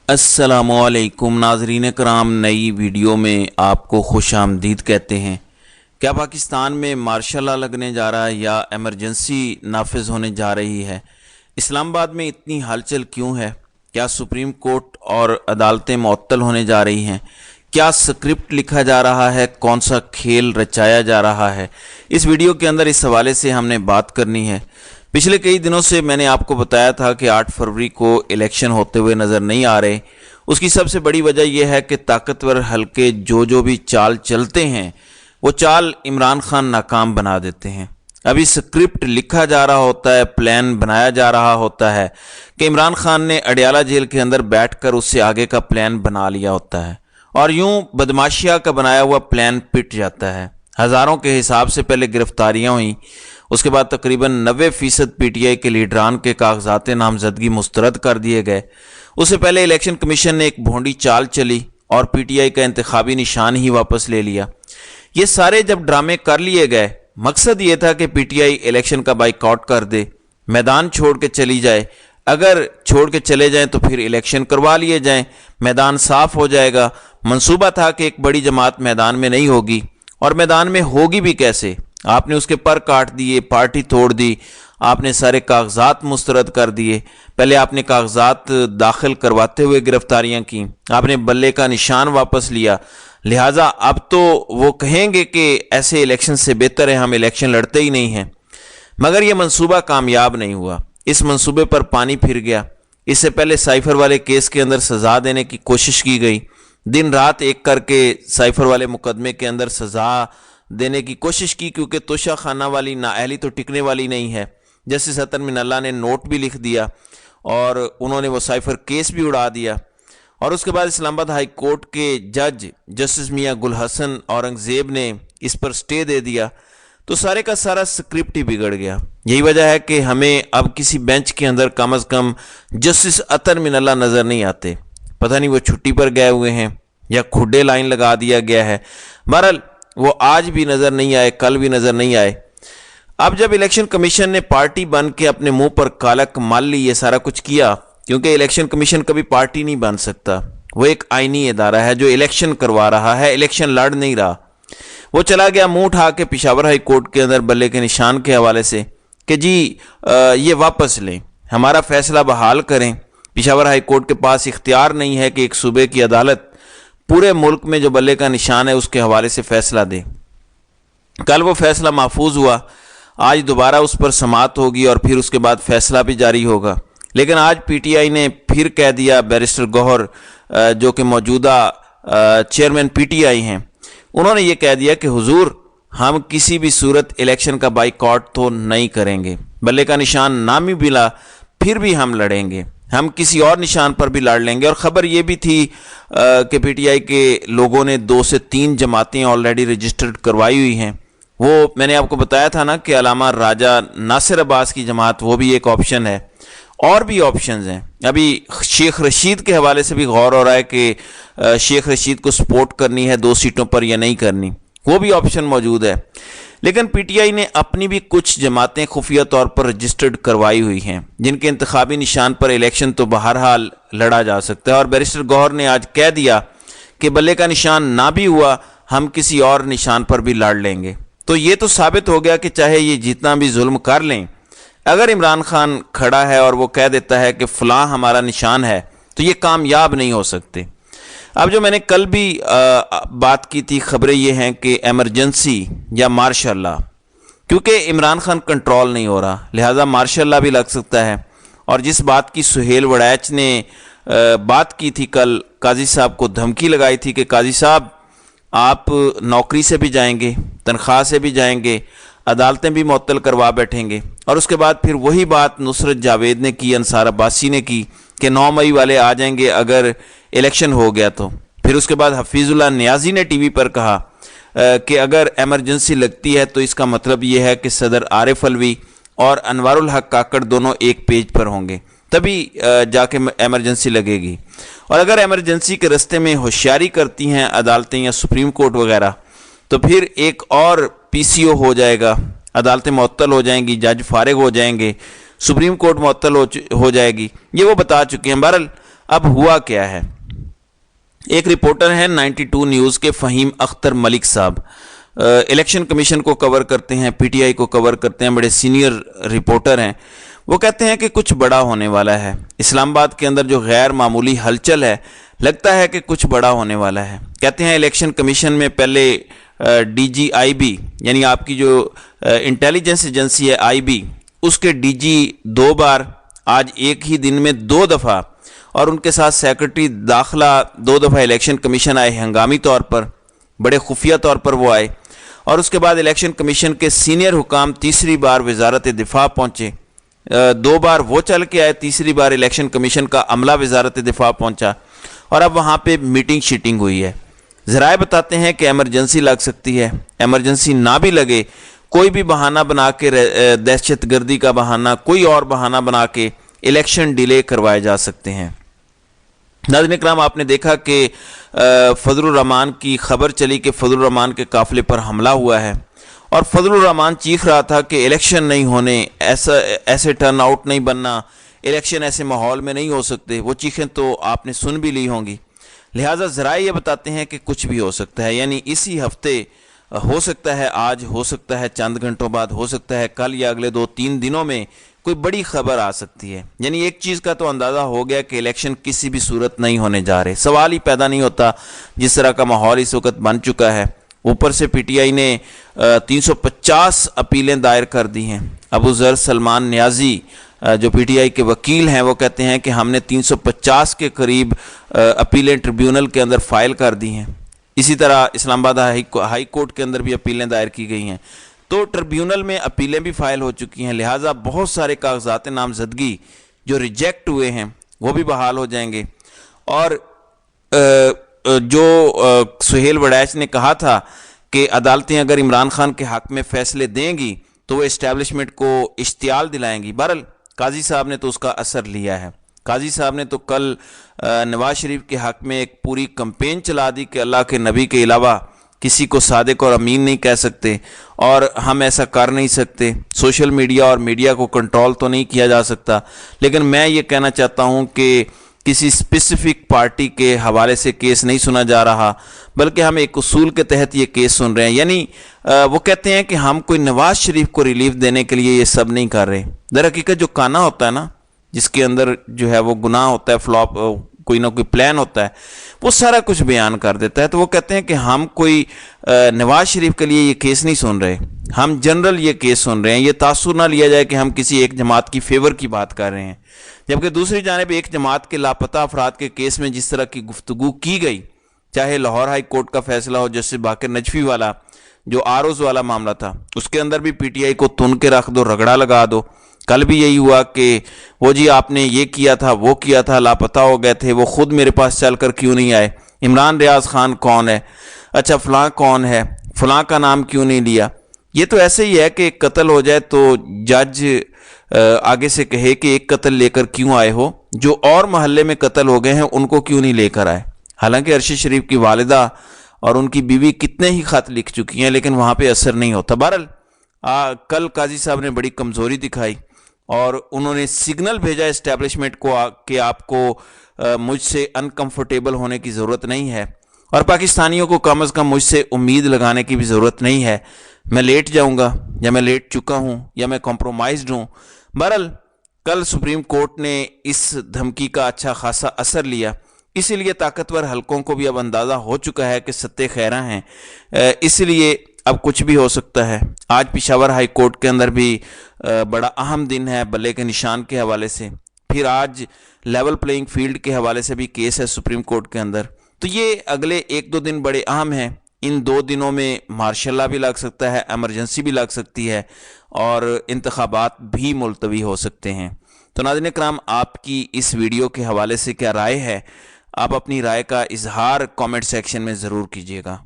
अस्सलामुअलैकुम नाजरीन कराम, नई वीडियो में आपको खुश आमदीद कहते हैं। क्या पाकिस्तान में मार्शल लॉ लगने जा रहा है या एमरजेंसी नाफिज होने जा रही है? इस्लामाबाद में इतनी हलचल क्यों है? क्या सुप्रीम कोर्ट और अदालतें मुअत्तल होने जा रही हैं? क्या स्क्रिप्ट लिखा जा रहा है? कौन सा खेल रचाया जा रहा है? इस वीडियो के अंदर इस हवाले से हमने बात करनी है। पिछले कई दिनों से मैंने आपको बताया था कि 8 फरवरी को इलेक्शन होते हुए नज़र नहीं आ रहे। उसकी सबसे बड़ी वजह यह है कि ताकतवर हलके जो भी चाल चलते हैं वो चाल इमरान खान नाकाम बना देते हैं। अभी स्क्रिप्ट लिखा जा रहा होता है, प्लान बनाया जा रहा होता है कि इमरान खान ने अडियाला जेल के अंदर बैठकर उससे आगे का प्लान बना लिया होता है और यूं बदमाशिया का बनाया हुआ प्लान पिट जाता है। हज़ारों के हिसाब से पहले गिरफ्तारियां हुई, उसके बाद तकरीबन 90% पीटीआई के लीडरान के कागजात नामजदगी मुस्तरद कर दिए गए। उससे पहले इलेक्शन कमीशन ने एक भोंडी चाल चली और पीटीआई का इंतखाबी निशान ही वापस ले लिया। ये सारे जब ड्रामे कर लिए गए, मकसद ये था कि पीटीआई इलेक्शन का बाइकआउट कर दे, मैदान छोड़ के चली जाए। अगर छोड़ के चले जाएं तो फिर इलेक्शन करवा लिए जाएं, मैदान साफ हो जाएगा। मंसूबा था कि एक बड़ी जमात मैदान में नहीं होगी, और मैदान में होगी भी कैसे? आपने उसके पर काट दिए, पार्टी तोड़ दी, आपने सारे कागजात मुस्तरद कर दिए। पहले आपने कागजात दाखिल करवाते हुए गिरफ्तारियां की, आपने बल्ले का निशान वापस लिया। लिहाजा अब तो वो कहेंगे कि ऐसे इलेक्शन से बेहतर है हम इलेक्शन लड़ते ही नहीं हैं। मगर ये मंसूबा कामयाब नहीं हुआ, इस मंसूबे पर पानी फिर गया। इससे पहले साइफर वाले केस के अंदर सज़ा देने की कोशिश की गई, दिन रात एक करके साइफर वाले मुकदमे के अंदर सज़ा देने की कोशिश की, क्योंकि तोशा खाना वाली नाअहली तो टिकने वाली नहीं है। जस्टिस अतर मिनल्ला ने नोट भी लिख दिया और उन्होंने वो साइफर केस भी उड़ा दिया। और उसके बाद इस्लामाबाद हाई कोर्ट के जज जस्टिस मियां गुल हसन औरंगजेब ने इस पर स्टे दे दिया, तो सारे का सारा स्क्रिप्ट ही बिगड़ गया। यही वजह है कि हमें अब किसी बेंच के अंदर कम अज़ कम जस्टिस अतर मिनल्ला नज़र नहीं आते। पता नहीं वो छुट्टी पर गए हुए हैं या खुडे लाइन लगा दिया गया है। बहरहाल वो आज भी नज़र नहीं आए, कल भी नज़र नहीं आए। अब जब इलेक्शन कमीशन ने पार्टी बन के अपने मुंह पर कालक मल ली, ये सारा कुछ किया, क्योंकि इलेक्शन कमीशन कभी पार्टी नहीं बन सकता। वो एक आईनी इदारा है जो इलेक्शन करवा रहा है, इलेक्शन लड़ नहीं रहा। वो चला गया मुंह उठा के पेशावर हाई कोर्ट के अंदर बल्ले के निशान के हवाले से कि जी ये वापस लें, हमारा फैसला बहाल करें। पेशावर हाई कोर्ट के पास इख्तियार नहीं है कि एक सूबे की अदालत पूरे मुल्क में जो बल्ले का निशान है उसके हवाले से फैसला दे। कल वो फैसला महफूज हुआ, आज दोबारा उस पर समाअत होगी और फिर उसके बाद फैसला भी जारी होगा। लेकिन आज पीटीआई ने फिर कह दिया, बैरिस्टर गौहर जो कि मौजूदा चेयरमैन पीटीआई हैं, उन्होंने ये कह दिया कि हुजूर हम किसी भी सूरत इलेक्शन का बाइकआउट तो नहीं करेंगे, बल्ले का निशान ना भी मिला फिर भी हम लड़ेंगे, हम किसी और निशान पर भी लड़ लेंगे। और ख़बर ये भी थी कि पीटीआई के लोगों ने 2 से 3 जमातें ऑलरेडी रजिस्टर्ड करवाई हुई हैं। वो मैंने आपको बताया था ना कि अलामा राजा नासिर अब्बास की जमात, वो भी एक ऑप्शन है, और भी ऑप्शंस हैं। अभी शेख रशीद के हवाले से भी गौर हो रहा है कि शेख रशीद को सपोर्ट करनी है 2 सीटों पर या नहीं करनी, वो भी ऑप्शन मौजूद है। लेकिन पीटीआई ने अपनी भी कुछ जमातें खुफिया तौर पर रजिस्टर्ड करवाई हुई हैं, जिनके इंतखाबी निशान पर इलेक्शन तो बहरहाल लड़ा जा सकता है। और बैरिस्टर गौहर ने आज कह दिया कि बल्ले का निशान ना भी हुआ, हम किसी और निशान पर भी लड़ लेंगे। तो ये तो साबित हो गया कि चाहे ये जितना भी जुल्म कर लें, अगर इमरान खान खड़ा है और वो कह देता है कि फ़लाँ हमारा निशान है, तो ये कामयाब नहीं हो सकते। अब जो मैंने कल भी बात की थी, खबरें ये हैं कि एमरजेंसी या मार्शल लॉ, क्योंकि इमरान खान कंट्रोल नहीं हो रहा, लिहाजा मार्शल लॉ भी लग सकता है। और जिस बात की सुहेल वड़ैच ने बात की थी कल, काजी साहब को धमकी लगाई थी कि काजी साहब आप नौकरी से भी जाएंगे, तनख्वाह से भी जाएंगे, अदालतें भी मुअत्तल करवा बैठेंगे। और उसके बाद फिर वही बात नुसरत जावेद ने की, अंसार अब्बासी ने की कि 9 मई वाले आ जाएंगे अगर इलेक्शन हो गया तो। फिर उसके बाद हफीजुल्लाह नियाजी ने टीवी पर कहा कि अगर एमरजेंसी लगती है तो इसका मतलब ये है कि सदर आरिफ अलवी और अनवारुल हक काकड़ दोनों एक पेज पर होंगे, तभी जाके एमरजेंसी लगेगी। और अगर एमरजेंसी के रास्ते में होशियारी करती हैं अदालतें या सुप्रीम कोर्ट वगैरह, तो फिर एक और पीसीओ हो जाएगा, अदालतें मुअत्तल हो जाएंगी, जज फारिग हो जाएंगे, सुप्रीम कोर्ट मुअत्तल हो जाएगी। ये वो बता चुके हैं। बहरहाल اب ہوا کیا ہے؟ ایک رپورٹر ہیں 92 نیوز کے فہیم اختر ملک صاحب، الیکشن کمیشن کو کور کرتے ہیں، پی ٹی آئی کو کور کرتے ہیں، بڑے سینئر رپورٹر ہیں۔ وہ کہتے ہیں کہ کچھ بڑا ہونے والا ہے، اسلام آباد کے اندر جو غیر معمولی ہلچل ہے، لگتا ہے کہ کچھ بڑا ہونے والا ہے۔ کہتے ہیں الیکشن کمیشن میں پہلے ڈی جی آئی بی، یعنی آپ کی جو انٹیلیجنس ایجنسی ہے آئی بی، اس کے ڈی جی 2 بار، آج ایک ہی دن میں 2 دفعہ، اور ان کے ساتھ سیکرٹری داخلہ 2 دفعہ الیکشن کمیشن آئے، ہنگامی طور پر، بڑے خفیہ طور پر وہ آئے، اور اس کے بعد الیکشن کمیشن کے سینئر حکام تیسری بار وزارت دفاع پہنچے، 2 بار وہ چل کے آئے، تیسری بار الیکشن کمیشن کا عملہ وزارت دفاع پہنچا، اور اب وہاں پہ میٹنگ شیٹنگ ہوئی ہے۔ ذرائع بتاتے ہیں کہ ایمرجنسی لگ سکتی ہے، ایمرجنسی نہ بھی لگے، کوئی بھی بہانہ بنا کے، دہشت گردی کا بہانہ، کوئی اور بہانہ بنا کے الیکشن ڈیلے کروائے جا سکتے ہیں۔ ناظرین اکرام، آپ نے دیکھا کہ فضل الرحمان کی خبر چلی کہ فضل الرحمان کے قافلے پر حملہ ہوا ہے، اور فضل الرحمان چیخ رہا تھا کہ الیکشن نہیں ہونے، ایسے ٹرن آؤٹ نہیں بننا، الیکشن ایسے ماحول میں نہیں ہو سکتے۔ وہ چیخیں تو آپ نے سن بھی لی ہوں گی۔ لہٰذا ذرائع یہ بتاتے ہیں کہ کچھ بھی ہو سکتا ہے، یعنی اسی ہفتے ہو سکتا ہے، آج ہو سکتا ہے، چند گھنٹوں بعد ہو سکتا ہے، کل یا اگلے 2-3 دنوں میں کوئی بڑی خبر آ سکتی ہے۔ یعنی ایک چیز کا تو اندازہ ہو گیا کہ الیکشن کسی بھی صورت نہیں ہونے جا رہے، سوال ہی پیدا نہیں ہوتا جس طرح کا ماحول اس وقت بن چکا ہے۔ اوپر سے پی ٹی آئی نے 350 اپیلیں دائر کر دی ہیں۔ ابو ذر سلمان نیازی جو پی ٹی آئی کے وکیل ہیں، وہ کہتے ہیں کہ ہم نے 350 کے قریب اپیلیں ٹریبیونل کے اندر فائل کر دی ہیں۔ اسی طرح اسلام آباد ہائی کورٹ کے اندر بھی اپیلیں دائر کی گئی ہیں، تو ٹریبیونل میں اپیلیں بھی فائل ہو چکی ہیں۔ لہٰذا بہت سارے کاغذات نامزدگی جو ریجیکٹ ہوئے ہیں وہ بھی بحال ہو جائیں گے، اور جو سہیل وڑیچ نے کہا تھا کہ عدالتیں اگر عمران خان کے حق میں فیصلے دیں گی تو وہ اسٹیبلشمنٹ کو اشتعال دلائیں گی۔ بہرحال قاضی صاحب نے تو اس کا اثر لیا ہے۔ قاضی صاحب نے تو کل نواز شریف کے حق میں ایک پوری کمپین چلا دی کہ اللہ کے نبی کے علاوہ کسی کو صادق اور امین نہیں کہہ سکتے، اور ہم ایسا کر نہیں سکتے، سوشل میڈیا اور میڈیا کو کنٹرول تو نہیں کیا جا سکتا۔ لیکن میں یہ کہنا چاہتا ہوں کہ کسی اسپیسیفک پارٹی کے حوالے سے کیس نہیں سنا جا رہا، بلکہ ہم ایک اصول کے تحت یہ کیس سن رہے ہیں۔ یعنی وہ کہتے ہیں کہ ہم کوئی نواز شریف کو ریلیف دینے کے لیے یہ سب نہیں کر رہے۔ در حقیقت جو کانا ہوتا ہے نا، جس کے اندر جو ہے وہ گناہ ہوتا ہے، فلاپ، کوئی نہ کوئی پلان ہوتا ہے، وہ سارا کچھ بیان کر دیتا ہے۔ تو وہ کہتے ہیں کہ ہم کوئی نواز شریف کے لیے یہ کیس نہیں سن رہے، ہم جنرل یہ کیس سن رہے ہیں۔ یہ تاثر نہ لیا جائے کہ ہم کسی ایک جماعت کی فیور کی بات کر رہے ہیں، جبکہ دوسری جانب ایک جماعت کے لاپتہ افراد کے کیس میں جس طرح کی گفتگو کی گئی، چاہے لاہور ہائی کورٹ کا فیصلہ ہو جسٹس باقر نجفی والا جو آروز والا معاملہ تھا، اس کے اندر بھی پی ٹی آئی کو تن کے رکھ دو، رگڑا لگا دو۔ کل بھی یہی ہوا کہ وہ جی آپ نے یہ کیا تھا، وہ کیا تھا، لاپتہ ہو گئے تھے، وہ خود میرے پاس چل کر کیوں نہیں آئے، عمران ریاض خان کون ہے، اچھا فلاں کون ہے، فلاں کا نام کیوں نہیں لیا۔ یہ تو ایسے ہی ہے کہ ایک قتل ہو جائے تو جج آگے سے کہے کہ ایک قتل لے کر کیوں آئے ہو، جو اور محلے میں قتل ہو گئے ہیں ان کو کیوں نہیں لے کر آئے۔ حالانکہ ارشد شریف کی والدہ اور ان کی بیوی کتنے ہی خط لکھ چکی ہیں، لیکن وہاں پہ اثر نہیں ہوتا۔ بہرحال کل قاضی صاحب نے بڑی کمزوری دکھائی، اور انہوں نے سگنل بھیجا اسٹیبلشمنٹ کو کہ آپ کو مجھ سے انکمفرٹیبل ہونے کی ضرورت نہیں ہے، اور پاکستانیوں کو کم از کم مجھ سے امید لگانے کی بھی ضرورت نہیں ہے۔ میں لیٹ جاؤں گا، یا میں لیٹ چکا ہوں، یا میں کمپرومائزڈ ہوں۔ بہرحال کل سپریم کورٹ نے اس دھمکی کا اچھا خاصا اثر لیا، اسی لیے طاقتور حلقوں کو بھی اب اندازہ ہو چکا ہے کہ ستے خیراں ہیں، اس لیے اب کچھ بھی ہو سکتا ہے۔ آج پشاور ہائی کورٹ کے اندر بھی بڑا اہم دن ہے بلے کے نشان کے حوالے سے، پھر آج لیول پلینگ فیلڈ کے حوالے سے بھی کیس ہے سپریم کورٹ کے اندر۔ تو یہ اگلے 1-2 دن بڑے اہم ہیں۔ ان 2 دنوں میں مارشل لا بھی لگ سکتا ہے، ایمرجنسی بھی لگ سکتی ہے، اور انتخابات بھی ملتوی ہو سکتے ہیں۔ تو ناظرین اکرام، آپ کی اس ویڈیو کے حوالے سے کیا رائے ہے؟ آپ اپنی رائے کا اظہار کامنٹ سیکشن میں ضرور کیجیے گا۔